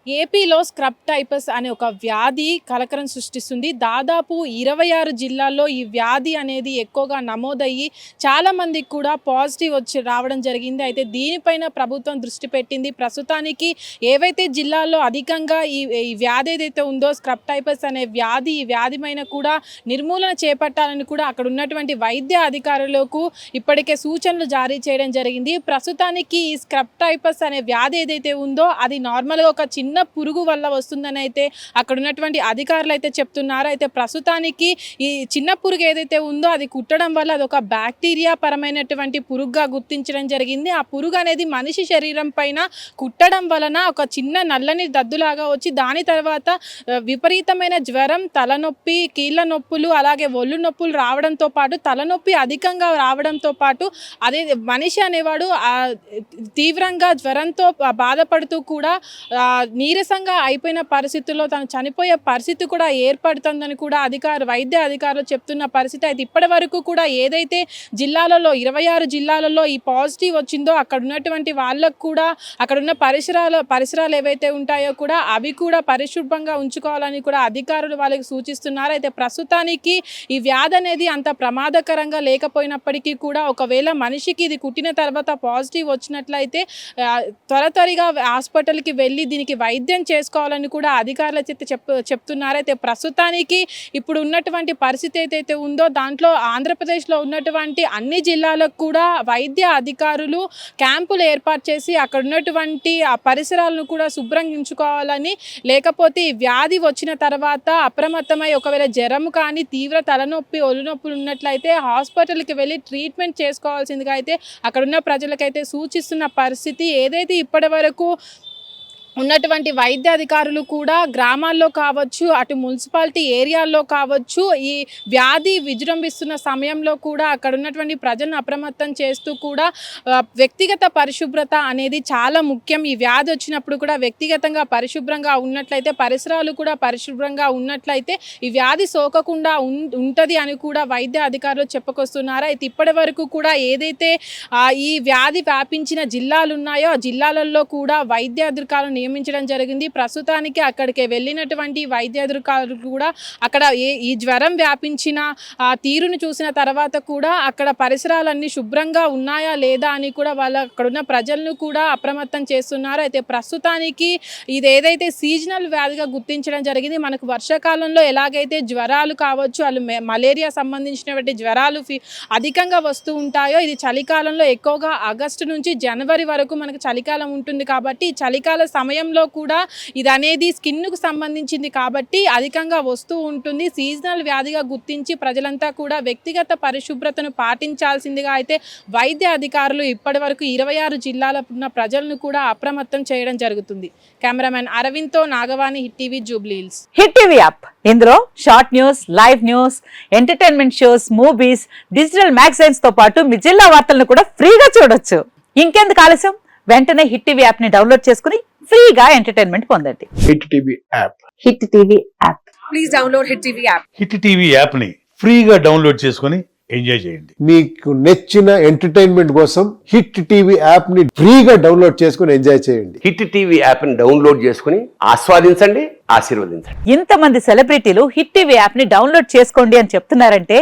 ఏపీలో scrub typhus అనే ఒక వ్యాధి కలకలం సృష్టిస్తుంది. దాదాపు 26 జిల్లాల్లో ఈ వ్యాధి అనేది ఎక్కువగా నమోదయ్యి చాలామందికి కూడా పాజిటివ్ వచ్చి రావడం జరిగింది. అయితే దీనిపైన ప్రభుత్వం దృష్టి పెట్టింది. ప్రస్తుతానికి ఏవైతే జిల్లాల్లో అధికంగా ఈ వ్యాధి ఏదైతే ఉందో స్క్రబ్ టైఫస్ అనే వ్యాధి, ఈ వ్యాధి పైన కూడా నిర్మూలన చేపట్టాలని కూడా అక్కడ ఉన్నటువంటి వైద్య అధికారులకు ఇప్పటికే సూచనలు జారీ చేయడం జరిగింది. ప్రస్తుతానికి ఈ స్క్రబ్ టైఫస్ అనే వ్యాధి ఏదైతే ఉందో అది నార్మల్గా ఒక చిన్న పురుగు వల్ల వస్తుందని అయితే అక్కడ ఉన్నటువంటి అధికారులు అయితే చెప్తున్నారు. అయితే ప్రస్తుతానికి ఈ చిన్న పురుగు ఏదైతే ఉందో అది కుట్టడం వల్ల అది ఒక బ్యాక్టీరియా పరమైనటువంటి పురుగుగా గుర్తించడం జరిగింది. ఆ పురుగు అనేది మనిషి శరీరం పైన కుట్టడం వలన ఒక చిన్న నల్లని దద్దులాగా వచ్చి దాని తర్వాత విపరీతమైన జ్వరం, తలనొప్పి, కీళ్ళ నొప్పులు, అలాగే ఒళ్ళు నొప్పులు రావడంతో పాటు తలనొప్పి అధికంగా రావడంతో పాటు అదే మనిషి అనేవాడు తీవ్రంగా జ్వరంతో బాధపడుతూ కూడా నీరసంగా అయిపోయిన పరిస్థితుల్లో తను చనిపోయే పరిస్థితి కూడా ఏర్పడుతుందని కూడా వైద్య అధికారులు చెప్తున్న పరిస్థితి. అయితే ఇప్పటి వరకు కూడా ఏదైతే జిల్లాలలో 26 జిల్లాలలో ఈ పాజిటివ్ వచ్చిందో అక్కడ ఉన్నటువంటి వాళ్ళకు కూడా అక్కడ ఉన్న పరిసరాలు ఏవైతే ఉంటాయో కూడా అవి కూడా పరిశుభ్రంగా ఉంచుకోవాలని కూడా అధికారులు వాళ్ళకి సూచిస్తున్నారు. అయితే ప్రస్తుతానికి ఈ వ్యాధి అనేది అంత ప్రమాదకరంగా లేకపోయినప్పటికీ కూడా ఒకవేళ మనిషికి ఇది కుట్టిన తర్వాత పాజిటివ్ వచ్చినట్లయితే త్వరగా హాస్పిటల్కి వెళ్ళి దీనికి వైద్యం చేసుకోవాలని కూడా అధికారుల చేత చెప్తున్నారు. అయితే ప్రస్తుతానికి ఇప్పుడు ఉన్నటువంటి పరిస్థితి ఏదైతే ఉందో దాంట్లో ఆంధ్రప్రదేశ్లో ఉన్నటువంటి అన్ని జిల్లాలకు కూడా వైద్య అధికారులు క్యాంపులు ఏర్పాటు చేసి అక్కడ ఉన్నటువంటి ఆ పరిసరాలను కూడా శుభ్రంగా లేకపోతే ఈ వ్యాధి వచ్చిన తర్వాత అప్రమత్తమై ఒకవేళ జ్వరం కానీ తీవ్ర తలనొప్పి, ఒళ్ళు నొప్పులు ఉన్నట్లయితే హాస్పిటల్కి వెళ్ళి ట్రీట్మెంట్ చేసుకోవాల్సిందిగా అయితే అక్కడున్న ప్రజలకైతే సూచిస్తున్న పరిస్థితి. ఏదైతే ఇప్పటి వరకు ఉన్నటువంటి వైద్య అధికారులు కూడా గ్రామాల్లో కావచ్చు, అటు మున్సిపాలిటీ ఏరియాల్లో కావచ్చు, ఈ వ్యాధి విజృంభిస్తున్న సమయంలో కూడా అక్కడ ఉన్నటువంటి ప్రజలను అప్రమత్తం చేస్తూ కూడా వ్యక్తిగత పరిశుభ్రత అనేది చాలా ముఖ్యం. ఈ వ్యాధి వచ్చినప్పుడు కూడా వ్యక్తిగతంగా పరిశుభ్రంగా ఉన్నట్లయితే, పరిసరాలు కూడా పరిశుభ్రంగా ఉన్నట్లయితే ఈ వ్యాధి సోకకుండా ఉంటుంది అని కూడా వైద్య అధికారులు చెప్పుకొస్తున్నారు. అయితే ఇప్పటి వరకు కూడా ఏదైతే ఈ వ్యాధి వ్యాపించిన జిల్లాలు ఉన్నాయో ఆ జిల్లాలలో కూడా వైద్య అధికారులు నియమించడం జరిగింది. ప్రస్తుతానికి అక్కడికి వెళ్ళినటువంటి వైద్య అధికారులు కూడా అక్కడ ఈ జ్వరం వ్యాపించిన తీరును చూసిన తర్వాత కూడా అక్కడ పరిసరాలన్నీ శుభ్రంగా ఉన్నాయా లేదా అని కూడా వాళ్ళు అక్కడున్న ప్రజలను కూడా అప్రమత్తం చేస్తున్నారు. అయితే ప్రస్తుతానికి ఇది ఏదైతే సీజనల్ వ్యాధిగా గుర్తించడం జరిగింది. మనకు వర్షాకాలంలో ఎలాగైతే జ్వరాలు కావచ్చు, వాళ్ళు మలేరియా సంబంధించినటువంటి జ్వరాలు అధికంగా వస్తూ ఉంటాయో ఇది చలికాలంలో ఎక్కువగా ఆగస్టు నుంచి జనవరి వరకు మనకు చలికాలం ఉంటుంది. కాబట్టి ఈ చలికాల సమయంలో కూడా ఇది అనేది స్కిన్కు సంబంధించింది కాబట్టి అధికంగా వస్తూ ఉంటుంది. సీజనల్ వ్యాధిగా గుర్తించి ప్రజలంతా కూడా వ్యక్తిగత పరిశుభ్రతను పాటించాల్సిందిగా అయితే వైద్య అధికారులు ఇప్పటి వరకు 26 జిల్లాల ఉన్న ప్రజలను కూడా అప్రమత్తం చేయడం జరుగుతుంది. కెమెరామెన్ అరవింద్తో Nagavani, hit TV, Jubilee Hills. Hit TV app ఇందులో short news, live news, entertainment shows, movies, digital magazines తో పాటు మీ జిల్లా వార్తలను కూడా ఫ్రీగా చూడొచ్చు. ఇంకెందుకు ఆలస్యం, వెంటనే హిట్ టీవీ యాప్ ని డౌన్లోడ్ చేసుకుని ఫ్రీగా ఎంటర్టైన్మెంట్ పొందండి. Hit TV app. Hit TV app. Please download hit TV app. Hit TV app ని ఫ్రీగా డౌన్లోడ్ చేసుకుని ఎంజాయ్ చేయండి. మీకు నచ్చిన ఎంటర్టైన్మెంట్ కోసం హిట్ టీవీ యాప్ ని ఫ్రీగా డౌన్లోడ్ చేసుకుని ఎంజాయ్ చేయండి. హిట్ టీవీ యాప్ ని డౌన్లోడ్ చేసుకుని ఆస్వాదించండి, ఆశీర్వదించండి. ఇంతమంది సెలబ్రిటీలు హిట్ టీవీ యాప్ ని డౌన్లోడ్ చేసుకోండి అని చెప్తున్నారంటే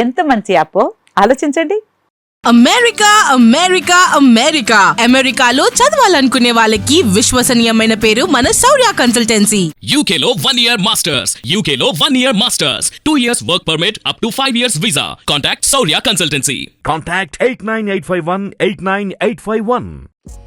ఎంత మంచి యాప్ ఆలోచించండి. అమెరికా అమెరికా అమెరికా అమెరికాలో చదవాలనుకునే వాళ్ళకి విశ్వసనీయమైన పేరు మన శౌర్య కన్సల్టెన్సీ. UK లో 1 year masters, UK లో 1 year masters, 2 years work permit up to 5 years visa. Contact Saurya Consultancy. Contact 89851 89851.